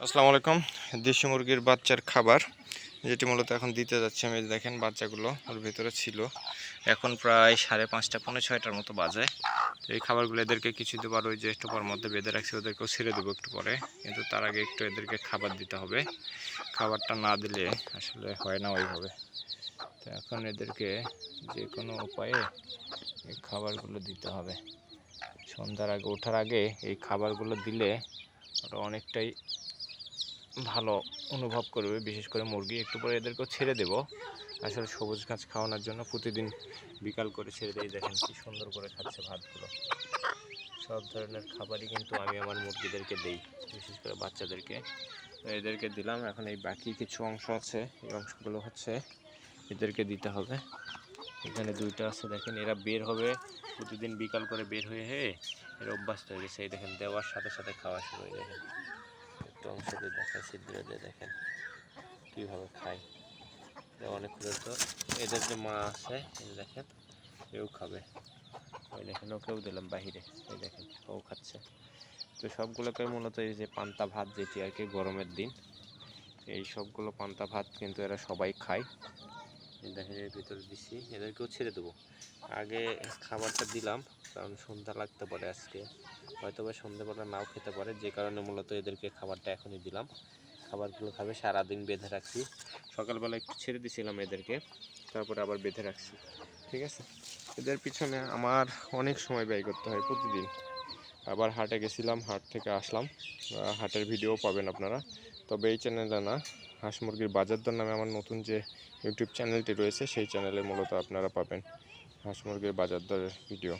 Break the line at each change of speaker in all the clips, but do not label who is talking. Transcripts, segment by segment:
আসসালামু আলাইকুম। দেশি মুরগির বাচ্চার খাবার যেটি মূলত এখন দিতে যাচ্ছি আমি। দেখেন বাচ্চাগুলো ওর ভিতরে ছিল। এখন প্রায় 5:30 পৌনে 6টার মতো বাজে। তো এই খাবারগুলো এদেরকে কিছু দেবো, আর ওই যে স্টোপার মধ্যে বেঁধে রাখছি ওদেরকেও ছেড়ে দেবো একটু পরে। কিন্তু তার আগে একটু এদেরকে খাবার দিতে হবে। খাবারটা না দিলে আসলে হয় না ওইভাবে। তো এখন এদেরকে যে কোনো উপায়ে এই খাবারগুলো দিতে হবে। সন্ধ্যার আগে ওঠার আগে এই খাবারগুলো দিলে ওরা অনেকটাই ভালো অনুভব করবে। বিশেষ করে মুরগি একটু পরে এদেরকেও ছেড়ে দেব। আসলে সবুজ ঘাস খাওয়ানোর জন্য প্রতিদিন বিকাল করে ছেড়ে দিয়ে দেখেন কি সুন্দর করে খাচ্ছে ভাতগুলো। সব ধরনের খাবারই কিন্তু আমি আমার মুরগিদেরকে দেই, বিশেষ করে বাচ্চাদেরকে। এদেরকে দিলাম। এখন এই বাকি কিছু অংশ আছে, এই অংশগুলো হচ্ছে এদেরকে দিতে হবে। এখানে দুইটা আছে দেখেন, এরা বের হবে প্রতিদিন বিকাল করে, বের হয়ে এর অভ্যাস হয়ে গেছে। এই দেখেন দেওয়ার সাথে সাথে খাওয়া শুরু হয়ে দেখেন। একটু অংশ দিয়ে দেখায়, ছিদ্র দিয়ে দেখেন কীভাবে খায়। অনেক ক্ষুদ্র। এদের যে মা আছে এই দেখেন, এও খাবে। ওই দেখেন ওকেও দিলাম বাহিরে, এই দেখেন ও খাচ্ছে। তো সবগুলোকে মূলত এই যে পান্তা ভাত, যেটি আর কি গরমের দিন, এই সবগুলো পান্তা ভাত কিন্তু এরা সবাই খায়। দেখেন এর ভিতরে দিচ্ছি, এদেরকেও ছেড়ে দেবো। আগে খাবারটা দিলাম কারণ সন্ধ্যা লাগতে পারে আজকে, হয়তো বা সন্ধ্যাবেলা নাও খেতে পারে, যে কারণে মূলত এদেরকে খাবারটা এখনই দিলাম। খাবারগুলো খাবে, সারাদিন বেঁধে রাখছি। সকালবেলা একটু ছেড়ে দিয়েছিলাম এদেরকে, তারপরে আবার বেঁধে রাখছি। ঠিক আছে, এদের পিছনে আমার অনেক সময় ব্যয় করতে হয় প্রতিদিন। আবার হাটে গেছিলাম, হাট থেকে আসলাম, হাটের ভিডিও পাবেন আপনারা। তবে এই চ্যানেলে না, হাঁস মুরগির বাজার দর নামে আমার নতুন যে ইউটিউব চ্যানেলটি রয়েছে, সেই চ্যানেলে মূলত আপনারা পাবেন হাঁস মুরগির বাজার দরের ভিডিও।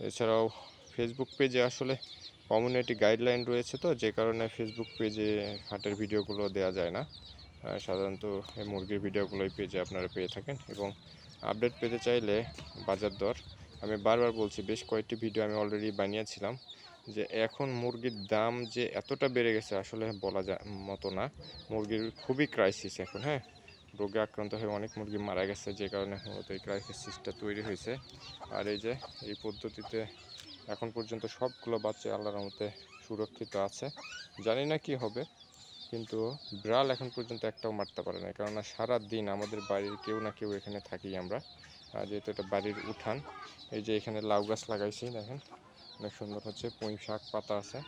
এছাড়াও ফেসবুক পেজে আসলে কমিউনিটি গাইডলাইন রয়েছে, তো যে কারণে ফেসবুক পেজে হাটের ভিডিওগুলো দেওয়া যায় না। সাধারণত এই মুরগির ভিডিওগুলোই পেজে আপনারা পেয়ে থাকেন। এবং আপডেট পেতে চাইলে বাজার দর, আমি বারবার বলছি, বেশ কয়েকটি ভিডিও আমি অলরেডি বানিয়েছিলাম, যে এখন মুরগির দাম যে এতটা বেড়ে গেছে আসলে বলা যায় মতো না। মুরগির খুবই ক্রাইসিস এখন। হ্যাঁ, রোগে আক্রান্ত হয়ে অনেক মুরগি মারা গেছে, যে কারণে মূলত এই ক্রাইসিসটা তৈরি হয়েছে। আর এই যে এই পদ্ধতিতে এখন পর্যন্ত সবগুলো বাচ্চা আল্লাহর রহমতে সুরক্ষিত আছে। জানি না কি হবে, কিন্তু বিড়াল এখন পর্যন্ত একটাও মারতে পারে না। কেননা সারা দিন আমাদের বাড়ির কেউ না কেউ এখানে থাকি আমরা, যেহেতু এটা বাড়ির উঠান। এই যে এখানে লাউ গাছ লাগাইছি দেখেন, অনেক সুন্দর হচ্ছে, পুঁই শাক পাতা আছে।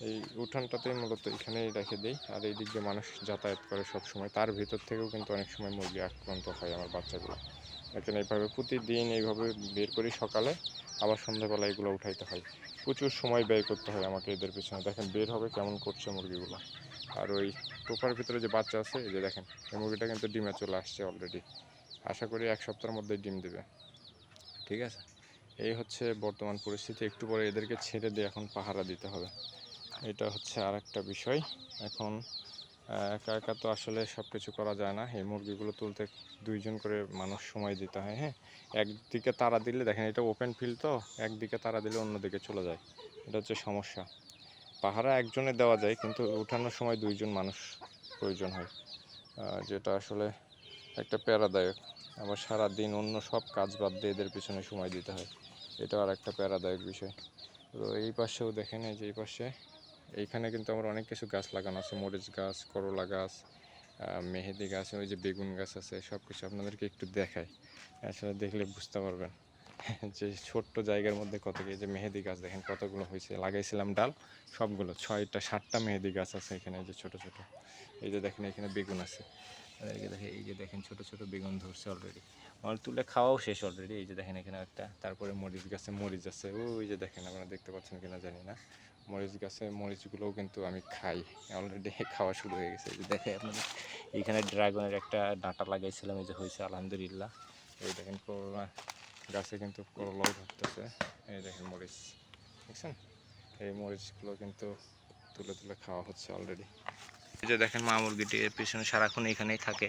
এই উঠানটাতেই মূলত এখানেই রেখে দিই। আর এই দিক দিয়ে মানুষ যাতায়াত করে সব সময়, তার ভিতর থেকেও কিন্তু অনেক সময় মুরগি আক্রান্ত হয় আমার বাচ্চাগুলো। দেখেন এইভাবে প্রতিদিন এইভাবে বের করি সকালে, আবার সন্ধ্যাবেলা এগুলো উঠাইতে হয়। প্রচুর সময় ব্যয় করতে হয় আমাকে এদের পিছনে। দেখেন বের হবে কেমন করছে মুরগিগুলো। আর ওই টোপার ভিতরে যে বাচ্চা আছে, এই যে দেখেন, এই মুরগিটা কিন্তু ডিমে চলে আসছে অলরেডি। আশা করি 1 সপ্তাহের মধ্যে ডিম দেবে। ঠিক আছে, এই হচ্ছে বর্তমান পরিস্থিতি। একটু পরে এদেরকে ছেড়ে দিয়ে এখন পাহারা দিতে হবে। এটা হচ্ছে আর একটা বিষয়। এখন একা একা তো আসলে সব কিছু করা যায় না। এই মুরগিগুলো তুলতে 2জন করে মানুষ সময় দিতে হয়। হ্যাঁ, একদিকে তাড়া দিলে দেখেন, এটা ওপেন ফিল্ড, তো একদিকে তাড়া দিলে অন্যদিকে চলে যায়। এটা হচ্ছে সমস্যা। পাহারা একজনে দেওয়া যায়, কিন্তু উঠানোর সময় 2জন মানুষ প্রয়োজন হয়, যেটা আসলে একটা প্যারাদায়ক। আবার সারা দিন অন্য সব কাজ বাদ দিয়ে এদের পিছনে সময় দিতে হয়, এটা আর একটা প্যারাদায়ক বিষয়। তো এই পাশেও দেখেন, এই যে এই পাশে, এইখানে কিন্তু আমার অনেক কিছু গাছ লাগানো আছে, মরিচ গাছ, করলা গাছ, মেহেদি গাছ, ওই যে বেগুন গাছ আছে। সব কিছু আপনাদেরকে একটু দেখাই, আসলে দেখলে বুঝতে পারবেন যে ছোট্ট জায়গার মধ্যে কত কি। যে মেহেদি গাছ দেখেন কতগুলো হয়েছে, লাগাইছিলাম ডাল সবগুলো, 6টা 7টা মেহেদি গাছ আছে এখানে। এই যে ছোট ছোট, এই যে দেখেন এখানে বেগুন আছে। এই যে দেখেন ছোট ছোট বেগুন ধরছে অলরেডি, আমার তুলে খাওয়াও শেষ অলরেডি। এই যে দেখেন এখানে একটা, তারপরে মরিচ গাছে মরিচ আছে, ওই যে দেখেন, আপনারা দেখতে পাচ্ছেন কিনা জানি না। মরিচ গাছে মরিচগুলোও কিন্তু আমি খাই, অলরেডি খাওয়া শুরু হয়ে গেছে। এই যে দেখে আপনাদের, এইখানে ড্রাগনের একটা ডাঁটা লাগাইছিলাম, এই যে হয়েছে আলহামদুলিল্লাহ। এই দেখেন করলা গাছে কিন্তু করলাও ধরতেছে। এই দেখেন মরিচ দেখছেন, এই মরিচগুলো কিন্তু তুলে তুলে খাওয়া হচ্ছে অলরেডি। এই যে দেখেন মা মুরগিটি এর পিছনে সারাক্ষণ এখানেই থাকে।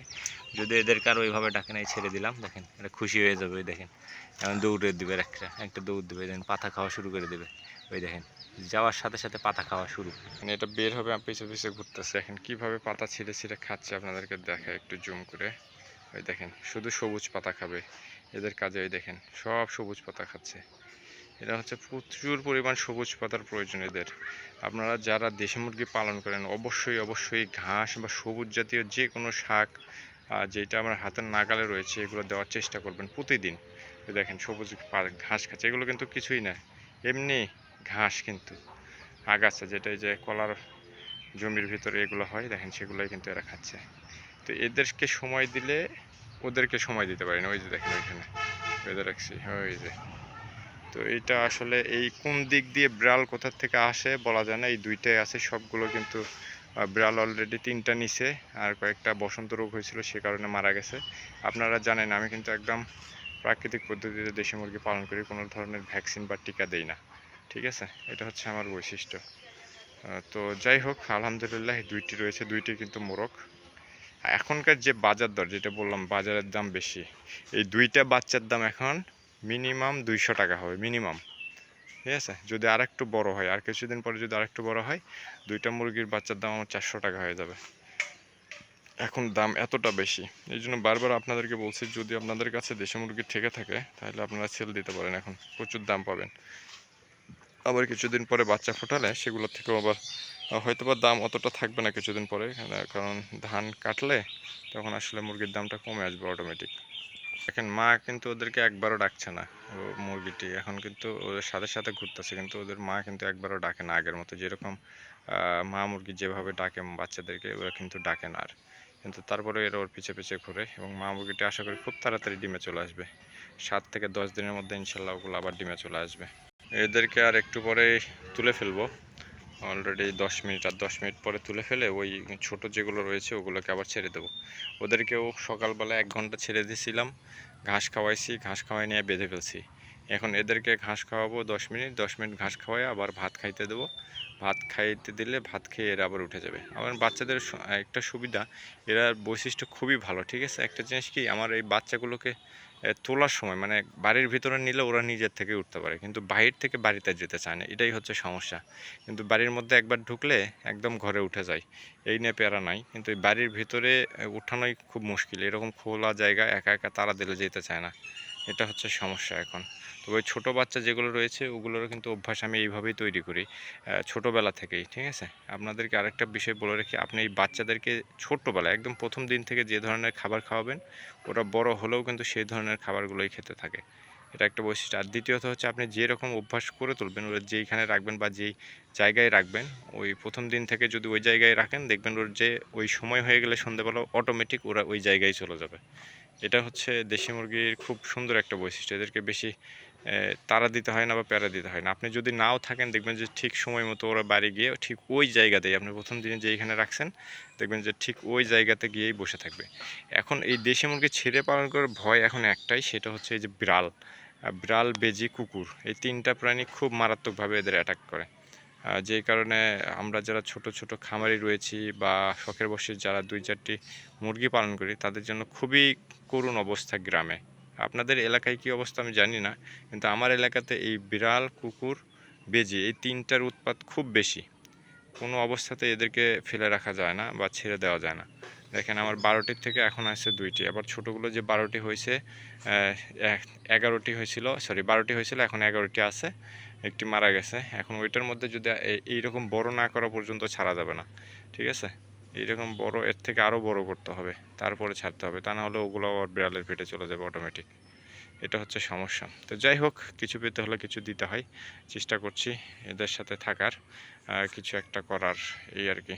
যদি এদেরকে আর ওইভাবে ডাকে নাই, ছেড়ে দিলাম, দেখেন এটা খুশি হয়ে যাবে। ওই দেখেন এখন দৌড়ে দেবে, একটা একটা দৌড় দেবে, দেখেন পাতা খাওয়া শুরু করে দেবে। ওই দেখেন যাওয়ার সাথে সাথে পাতা খাওয়া শুরু, মানে এটা বের হবে পিছে পিছে ঘুরতেছে। এখন কীভাবে পাতা ছিঁড়ে ছিঁড়ে খাচ্ছে আপনাদেরকে দেখায় একটু জুম করে। ওই দেখেন শুধু সবুজ পাতা খাবে এদের কাজে। ওই দেখেন সব সবুজ পাতা খাচ্ছে। এরা হচ্ছে প্রচুর পরিমাণ সবুজ পাতার প্রয়োজন এদের। আপনারা যারা দেশি মুরগি পালন করেন অবশ্যই ঘাস বা সবুজ জাতীয় যে কোনো শাক যেটা আমার হাতের নাগালে রয়েছে এগুলো দেওয়ার চেষ্টা করবেন প্রতিদিন। দেখেন সবুজ ঘাস খাচ্ছে, এগুলো কিন্তু কিছুই না, এমনি ঘাস, কিন্তু আগাছা যেটা এই যে কলার জমির ভিতরে এগুলো হয় দেখেন সেগুলোই কিন্তু এরা খাচ্ছে। তো এদেরকে সময় দিলে ওদেরকে সময় দিতে পারি না। ওই যে দেখেন ওইখানে বেঁধে রাখছি, ওই যে। তো এটা আসলে এই কোন দিক দিয়ে বিড়াল কোথা থেকে আসে বলা যায় না, এই দুইটাই আছে, সবগুলো কিন্তু বিড়াল অলরেডি 3টা নিছে, আর কয়েকটা বসন্ত রোগ হয়েছিল সে কারণে মারা গেছে। আপনারা জানেন আমি কিন্তু একদম প্রাকৃতিক পদ্ধতিতে দেশি মুরগি পালন করি, কোনো ধরনের ভ্যাকসিন বা টিকা দেই না, ঠিক আছে। এটা হচ্ছে আমার বৈশিষ্ট্য। তো যাই হোক, আলহামদুলিল্লাহ দুইটি রয়েছে, দুইটি কিন্তু মোরগ। এখনকার যে বাজার দর যেটা বললাম বাজারের দাম বেশি, এই দুইটা বাচ্চার দাম এখন মিনিমাম 200 টাকা হবে মিনিমাম, ঠিক আছে। যদি আর একটু বড় হয়, আর কিছুদিন পরে যদি আর একটু বড় হয়, দুইটা মুরগির বাচ্চার দাম আমার 400 টাকা হয়ে যাবে। এখন দাম এতটা বেশি, এই জন্য বারবার আপনাদেরকে বলছি যদি আপনাদের কাছে দেশি মুরগি থেকে থাকে তাহলে আপনারা সেল দিতে পারেন, এখন প্রচুর দাম পাবেন। আবার কিছুদিন পরে বাচ্চা ফোটালে সেগুলোর থেকেও আবার হয়তো বা দাম অতটা থাকবে না কিছুদিন পরে, কারণ ধান কাটলে তখন আসলে মুরগির দামটা কমে আসবে অটোমেটিক। দেখেন মা কিন্তু ওদেরকে একবারও ডাকছে না, ও মুরগিটি এখন কিন্তু ওদের সাথে সাথে ঘুরতেছে, কিন্তু ওদের মা কিন্তু একবারও ডাকে না আগের মতো, যেরকম মা মুরগি যেভাবে ডাকে বাচ্চাদেরকে ওরা কিন্তু ডাকে না আর। কিন্তু তারপরে এরা ওর পিছে পিছে ঘুরে, এবং মা মুরগিটি আশা করি খুব তাড়াতাড়ি ডিমে চলে আসবে, 7 থেকে 10 দিনের মধ্যে ইনশাল্লাহ ওগুলো আবার ডিমে চলে আসবে। এদেরকে আর একটু পরে তুলে ফেলবো, অলরেডি 10 মিনিট, আর 10 মিনিট পরে তুলে ফেলে ওই ছোট যেগুলো রয়েছে ওগুলোকে আবার ছেড়ে দেবো। ওদেরকেও সকালবেলা 1 ঘন্টা ছেড়ে দিয়েছিলাম, ঘাস খাওয়াইছি, ঘাস খাওয়াই নিয়ে বেঁধে ফেলছি। এখন এদেরকে ঘাস খাওয়াবো 10 মিনিট, 10 মিনিট ঘাস খাওয়াই আবার ভাত খাইতে দেবো। ভাত খাইতে দিলে ভাত খেয়ে এরা আবার উঠে যাবে। আমার বাচ্চাদের একটা সুবিধা, এরা বৈশিষ্ট্য খুবই ভালো, ঠিক আছে। একটা জিনিস কি, আমার এই বাচ্চাগুলোকে তোলার সময় মানে বাড়ির ভিতরে নিলে ওরা নিজের থেকে উঠতে পারে, কিন্তু বাইরে থেকে বাড়িতে যেতে চায় না, এটাই হচ্ছে সমস্যা। কিন্তু বাড়ির মধ্যে একবার ঢুকলে একদম ঘরে উঠে যায়, এই নিয়ে প্যারা নাই। কিন্তু এই বাড়ির ভিতরে উঠানোই খুব মুশকিল, এরকম খোলা জায়গায় একা একা তারা দিলে যেতে চায় না, এটা হচ্ছে সমস্যা এখন। তো ওই ছোটো বাচ্চা যেগুলো রয়েছে ওগুলোরও কিন্তু অভ্যাস আমি এইভাবেই তৈরি করি ছোটোবেলা থেকেই, ঠিক আছে। আপনাদেরকে আরেকটা বিষয় বলে রাখি, আপনি এই বাচ্চাদেরকে ছোট্টোবেলায় একদম প্রথম দিন থেকে যে ধরনের খাবার খাওয়াবেন ওরা বড় হলেও কিন্তু সেই ধরনের খাবারগুলোই খেতে থাকে, এটা একটা বৈশিষ্ট্য। আর দ্বিতীয়ত হচ্ছে আপনি যেরকম অভ্যাস করে তুলবেন ওরা যেইখানে রাখবেন বা যেই জায়গায় রাখবেন, ওই প্রথম দিন থেকে যদি ওই জায়গায় রাখেন দেখবেন ওর যে ওই সময় হয়ে গেলে সন্ধ্যাবেলা অটোমেটিক ওরা ওই জায়গায় চলে যাবে। এটা হচ্ছে দেশি মুরগির খুব সুন্দর একটা বৈশিষ্ট্য, এদেরকে বেশি তাড়া দিতে হয় না বা প্যারা দিতে হয় না। আপনি যদি নাও থাকেন দেখবেন যে ঠিক সময় মতো ওরা বাড়ি গিয়ে ঠিক ওই জায়গাতেই আপনি প্রথম দিনে যেইখানে রাখছেন দেখবেন যে ঠিক ওই জায়গাতে গিয়েই বসে থাকবে। এখন এই দেশি মুরগি ছেড়ে পালন করার ভয় এখন একটাই, সেটা হচ্ছে এই যে বিড়াল, বিড়াল, বেজি, কুকুর, এই 3টা প্রাণী খুব মারাত্মকভাবে এদের অ্যাটাক করে। যেই কারণে আমরা যারা ছোট ছোট খামারি রয়েছি বা শখের বশে যারা 2-4টি মুরগি পালন করি তাদের জন্য খুবই করুণ অবস্থা গ্রামে। আপনাদের এলাকায় কী অবস্থা আমি জানি না, কিন্তু আমার এলাকাতে এই বিড়াল, কুকুর, বেজি এই 3টার উৎপাত খুব বেশি। কোনো অবস্থাতে এদেরকে ফেলে রাখা যায় না বা ছেড়ে দেওয়া যায় না। দেখেন আমার 12টির থেকে এখন আসছে 2টি, আবার ছোটোগুলো যে 12টি হয়েছে 11টি হয়েছিল, সরি 12টি হয়েছিল, এখন 11টি আছে, একটি মারা গেছে। এখন ওইটার মধ্যে যদি এইরকম বড় না করা পর্যন্ত ছাড়া যাবে না, ঠিক আছে। এইরকম বড়, এর থেকে আরও বড় করতে হবে, তারপরে ছাড়তে হবে, তা না হলে ওগুলো আবার বিড়ালের পেটে চলে যাবে অটোমেটিক। এটা হচ্ছে সমস্যা। তো যাই হোক, কিছু পেতে হলে কিছু দিতে হয়, চেষ্টা করছি এদের সাথে থাকার, কিছু একটা করার, এই আর কি।